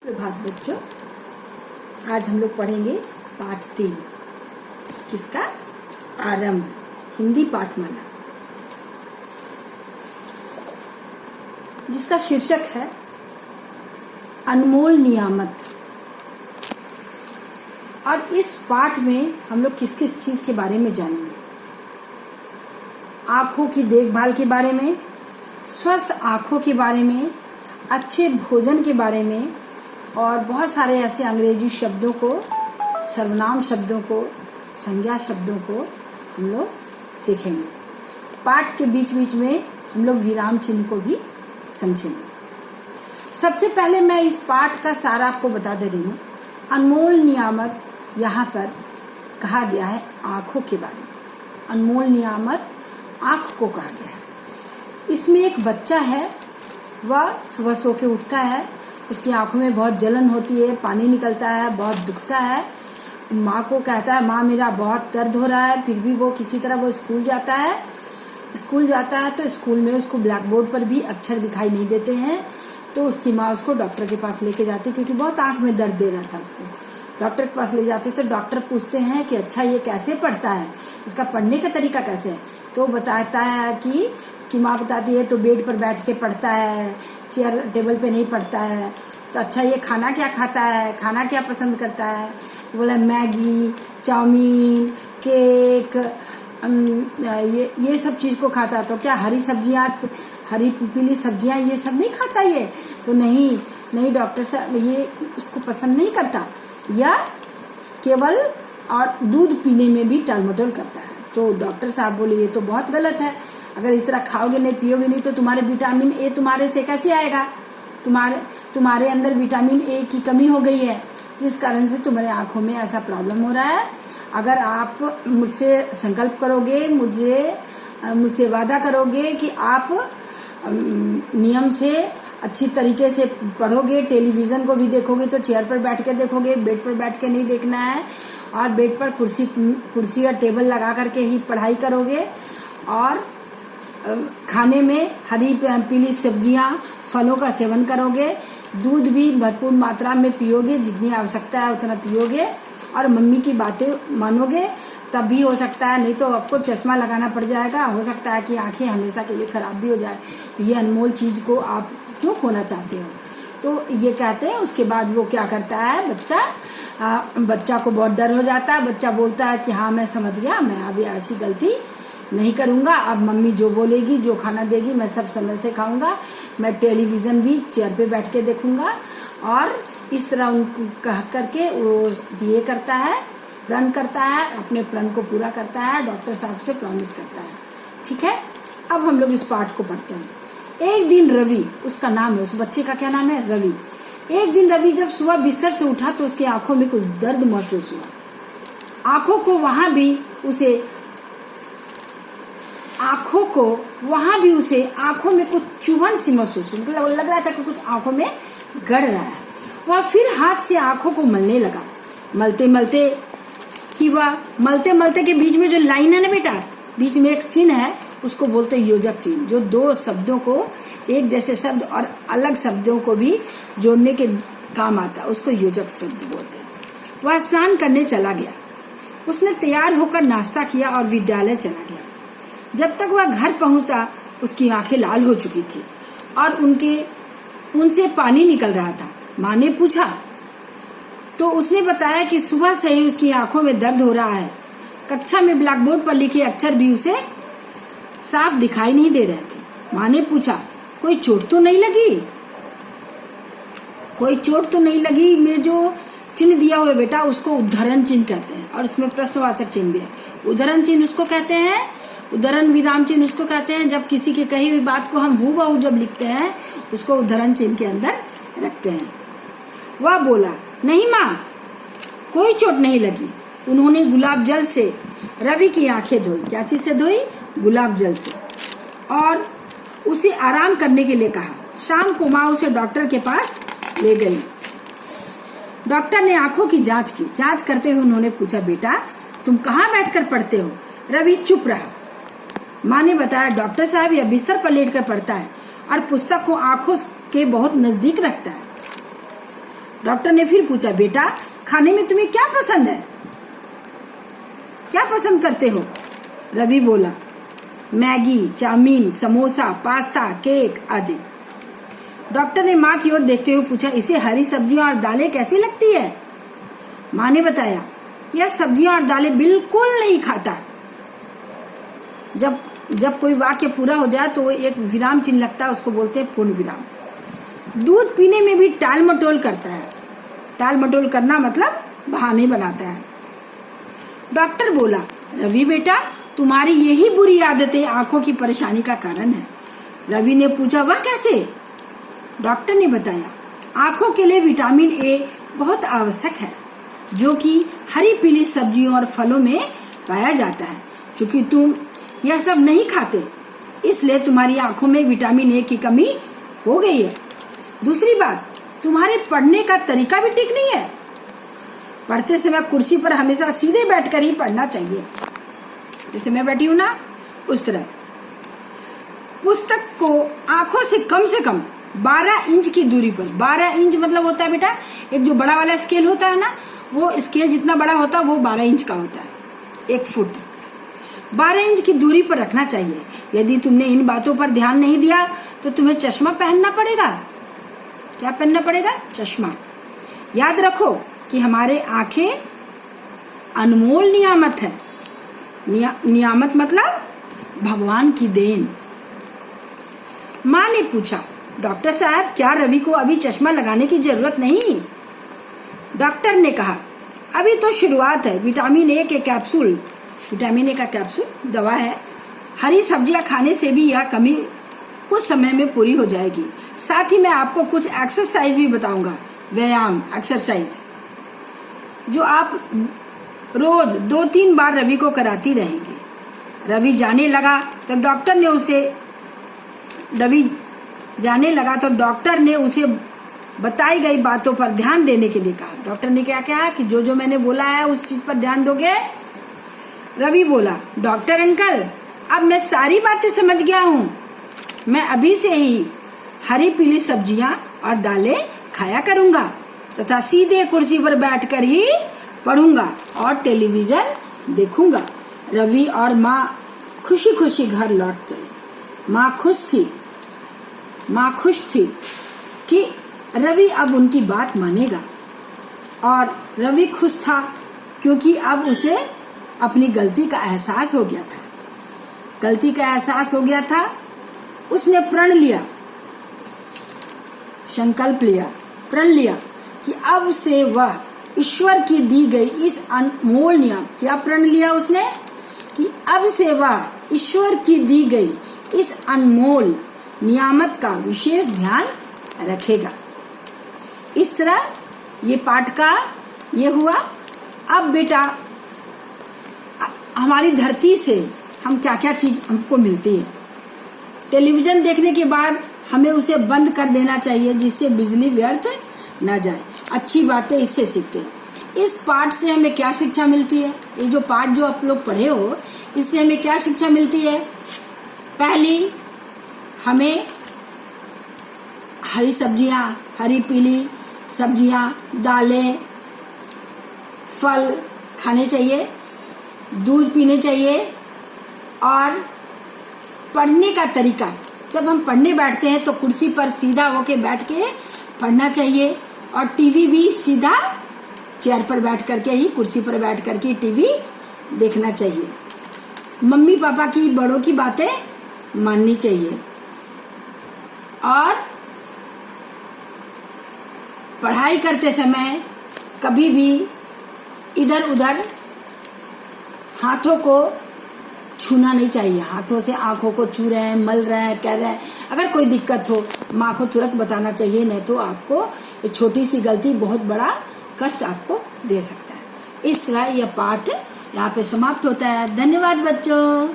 प्रभात बच्चों, आज हम लोग पढ़ेंगे पाठ 3। किसका? आरंभ, हिंदी पाठमाला, जिसका शीर्षक है अनमोल नियामत। और इस पाठ में हम लोग किस किस चीज के बारे में जानेंगे? आंखों की देखभाल के बारे में, स्वस्थ आंखों के बारे में, अच्छे भोजन के बारे में, और बहुत सारे ऐसे अंग्रेजी शब्दों को, सर्वनाम शब्दों को, संज्ञा शब्दों को हम लोग सीखेंगे। पाठ के बीच बीच में हम लोग विराम चिन्ह को भी समझेंगे। सबसे पहले मैं इस पाठ का सारा आपको बता दे रही हूँ। अनमोल नियामत यहाँ पर कहा गया है आंखों के बारे में। अनमोल नियामत आंख को कहा गया है। इसमें एक बच्चा है, वह सुबह सो के उठता है, उसकी आंखों में बहुत जलन होती है, पानी निकलता है, बहुत दुखता है। माँ को कहता है, माँ मेरा बहुत दर्द हो रहा है। फिर भी वो किसी तरह वो स्कूल जाता है। तो स्कूल में उसको ब्लैक बोर्ड पर भी अक्षर दिखाई नहीं देते हैं। तो उसकी माँ उसको डॉक्टर के पास लेके जाती, क्योंकि बहुत आंख में दर्द दे रहा था उसको। डॉक्टर के पास ले जाते तो डॉक्टर पूछते हैं कि अच्छा ये कैसे पढ़ता है, इसका पढ़ने का तरीका कैसे है? तो बताता है कि उसकी माँ बताती है तो बेड पर बैठ के पढ़ता है, चेयर टेबल पे नहीं पढ़ता है। तो अच्छा ये खाना क्या खाता है, खाना क्या पसंद करता है? तो बोला मैगी, चाउमीन, केक, ये सब चीज को खाता है। तो क्या हरी सब्जियां, हरी पीली सब्जियां ये सब नहीं खाता ये? तो नहीं डॉक्टर साहब, ये उसको पसंद नहीं करता, या केवल और दूध पीने में भी टालमटोल करता है। तो डॉक्टर साहब बोले ये तो बहुत गलत है। अगर इस तरह खाओगे नहीं, पियोगे नहीं, तो तुम्हारे विटामिन ए तुम्हारे से कैसे आएगा? तुम्हारे अंदर विटामिन ए की कमी हो गई है, जिस कारण से तुम्हारे आंखों में ऐसा प्रॉब्लम हो रहा है। अगर आप मुझसे संकल्प करोगे, मुझसे वादा करोगे कि आप नियम से अच्छी तरीके से पढ़ोगे, टेलीविजन को भी देखोगे तो चेयर पर बैठ के देखोगे, बेड पर बैठ के नहीं देखना है, और बेड पर कुर्सी और टेबल लगा करके ही पढ़ाई करोगे, और खाने में हरी पीली सब्जियां, फलों का सेवन करोगे, दूध भी भरपूर मात्रा में पियोगे, जितनी आवश्यकता है उतना पियोगे, और मम्मी की बातें मानोगे, तब भी हो सकता है, नहीं तो आपको चश्मा लगाना पड़ जाएगा। हो सकता है कि आंखें हमेशा के लिए खराब भी हो जाए। तो ये अनमोल चीज को आप क्यों खोना चाहते हो? तो ये कहते हैं। उसके बाद वो क्या करता है, बच्चा को बहुत डर हो जाता है। बच्चा बोलता है कि हाँ मैं समझ गया, मैं अभी ऐसी गलती नहीं करूंगा। अब मम्मी जो बोलेगी, जो खाना देगी, मैं सब समय से खाऊंगा। मैं टेलीविजन भी चेयर पे बैठ के देखूंगा। और इस तरह उनको कह करके वो ये करता है, प्रण करता है, अपने प्रण को पूरा करता है, डॉक्टर साहब से प्रॉमिस करता है। ठीक है, अब हम लोग इस पाठ को पढ़ते हैं। एक दिन रवि, उसका नाम है, उस बच्चे का क्या नाम है? रवि। एक दिन रवि जब सुबह बिस्तर से उठा तो उसकी आंखों में कुछ दर्द महसूस हुआ। आंखों को वहां भी उसे आंखों में कुछ चुभन सी महसूस हुई। लग रहा था कि कुछ आंखों में गड़ रहा है। वह फिर हाथ से आंखों को मलने लगा। मलते मलते के बीच में जो लाइन है ना बेटा, बीच में एक चिन्ह है, उसको बोलते हैं योजक चिन्ह, जो दो शब्दों को, एक जैसे शब्द और अलग शब्दों को भी जोड़ने के काम आता है, उसको योजक शब्द बोलते हैं। वह स्नान करने चला गया। उसने तैयार होकर नाश्ता किया और विद्यालय चला गया। जब तक वह घर पहुंचा उसकी आंखें लाल हो चुकी थी और उनसे पानी निकल रहा था। माँ ने पूछा तो उसने बताया कि सुबह से ही उसकी आंखों में दर्द हो रहा है। कक्षा में ब्लैक बोर्ड पर लिखे अक्षर भी उसे साफ दिखाई नहीं दे रहे थे। माँ ने पूछा कोई चोट तो नहीं लगी? कोई चोट तो नहीं लगी में जो चिन्ह दिया हुआ बेटा, उसको उद्धरण चिन्ह कहते हैं, और उसमें प्रश्नवाचक चिन्ह भी है। उद्धरण चिन्ह उसको कहते हैं, उद्धरण विराम चिन्ह उसको कहते हैं। जब किसी की कही हुई बात को हम हूबहू जब लिखते हैं, उसको उद्धरण चिन्ह के अंदर रखते हैं। वह बोला नहीं माँ, कोई चोट नहीं लगी। उन्होंने गुलाब जल से रवि की आंखें धोई। क्या चीज से धोई? गुलाब जल से। और उसे आराम करने के लिए कहा। शाम को माँ उसे डॉक्टर के पास ले गई। डॉक्टर ने आंखों की जांच की। जांच करते हुए उन्होंने पूछा बेटा तुम कहाँ बैठकर पढ़ते हो? रवि चुप रहा। माँ ने बताया डॉक्टर साहब यह बिस्तर पर लेटकर पढ़ता है और पुस्तक को आंखों के बहुत नजदीक रखता है। डॉक्टर ने फिर पूछा, बेटा खाने में तुम्हें क्या पसंद है, क्या पसंद करते हो? रवि बोला, Maggi, chow mein, samosa, pasta, cake आदि। डॉक्टर ने माँ की ओर देखते हुए पूछा, इसे हरी सब्जियां और दालें कैसी लगती है? माँ ने बताया, यह सब्जियां और दालें बिल्कुल नहीं खाता। जब कोई वाक्य पूरा हो जाए तो एक विराम चिन्ह लगता है, उसको बोलते हैं पूर्ण विराम। दूध पीने में भी टाल मटोल करता है। टाल मटोल करना मतलब बहाने बनाता है। डॉक्टर बोला, रवि बेटा तुम्हारी यही बुरी आदतें आंखों की परेशानी का कारण है। रवि ने पूछा, वह कैसे? डॉक्टर ने बताया, आंखों के लिए विटामिन ए बहुत आवश्यक है, जो कि हरी पीली सब्जियों और फलों में पाया जाता है। क्योंकि तुम यह सब नहीं खाते, इसलिए तुम्हारी आंखों में विटामिन ए की कमी हो गई है। दूसरी बात, तुम्हारे पढ़ने का तरीका भी ठीक नहीं है। पढ़ते समय कुर्सी पर हमेशा सीधे बैठकर ही पढ़ना चाहिए, जैसे मैं बैठी हूं ना उस तरह। पुस्तक को आंखों से कम 12 इंच की दूरी पर, 12 इंच मतलब होता है बेटा, एक जो बड़ा वाला स्केल होता है ना, वो स्केल जितना बड़ा होता है वो 12 इंच का होता है, 1 फुट। 12 इंच की दूरी पर रखना चाहिए। यदि तुमने इन बातों पर ध्यान नहीं दिया तो तुम्हें चश्मा पहनना पड़ेगा। क्या पहनना पड़ेगा? चश्मा। याद रखो कि हमारे आंखें अनमोल नियामत है। नियामत मतलब भगवान की देन। माँ ने पूछा, डॉक्टर साहब क्या रवि को अभी चश्मा लगाने की जरूरत नहीं? डॉक्टर ने कहा, अभी तो शुरुआत है। विटामिन ए का कैप्सूल दवा है। हरी सब्जियां खाने से भी यह कमी कुछ समय में पूरी हो जाएगी। साथ ही मैं आपको कुछ एक्सरसाइज भी बताऊंगा, व्यायाम एक्सरसाइज, जो आप रोज 2-3 बार रवि को कराती रहेंगी। रवि जाने लगा तो डॉक्टर ने उसे बताई गई बातों पर ध्यान देने के लिए कहा। डॉक्टर ने क्या कहा कि जो मैंने बोला है उस चीज पर ध्यान दोगे? रवि बोला, डॉक्टर अंकल अब मैं सारी बातें समझ गया हूँ। मैं अभी से ही हरी पीली सब्जियां और दालें खाया करूंगा तथा सीधे कुर्सी पर बैठकर ही पढ़ूंगा और टेलीविजन देखूंगा। रवि और माँ खुशी खुशी घर लौट चले। माँ खुश थी कि रवि अब उनकी बात मानेगा, और रवि खुश था क्योंकि अब उसे अपनी गलती का एहसास हो गया था। उसने प्रण लिया कि अब से वह ईश्वर की दी गई इस अनमोल नियम, क्या प्रण लिया उसने? कि अब से वह ईश्वर की दी गई इस अनमोल नियामत का विशेष ध्यान रखेगा। इस तरह ये पाठ का ये हुआ। अब बेटा हमारी धरती से हम क्या क्या चीज हमको मिलती है। टेलीविजन देखने के बाद हमें उसे बंद कर देना चाहिए, जिससे बिजली व्यर्थ न जाए। अच्छी बातें इससे सीखते हैं। इस पाठ से हमें क्या शिक्षा मिलती है? ये जो पाठ जो आप लोग पढ़े हो, इससे हमें क्या शिक्षा मिलती है? पहली, हमें हरी पीली सब्जियां, दालें, फल खाने चाहिए, दूध पीने चाहिए, और पढ़ने का तरीका, जब हम पढ़ने बैठते हैं तो कुर्सी पर सीधा होके बैठ के पढ़ना चाहिए, और टीवी भी सीधा चेयर पर बैठ करके ही, कुर्सी पर बैठ करके टीवी देखना चाहिए। मम्मी पापा की, बड़ों की बातें माननी चाहिए, और पढ़ाई करते समय कभी भी इधर उधर हाथों को छूना नहीं चाहिए। हाथों से आंखों को छू रहे हैं, मल रहे हैं, कह रहे हैं। अगर कोई दिक्कत हो माँ को तुरंत बताना चाहिए, नहीं तो आपको छोटी सी गलती बहुत बड़ा कष्ट आपको दे सकता है। इस तरह यह पाठ यहाँ पे समाप्त होता है। धन्यवाद बच्चों।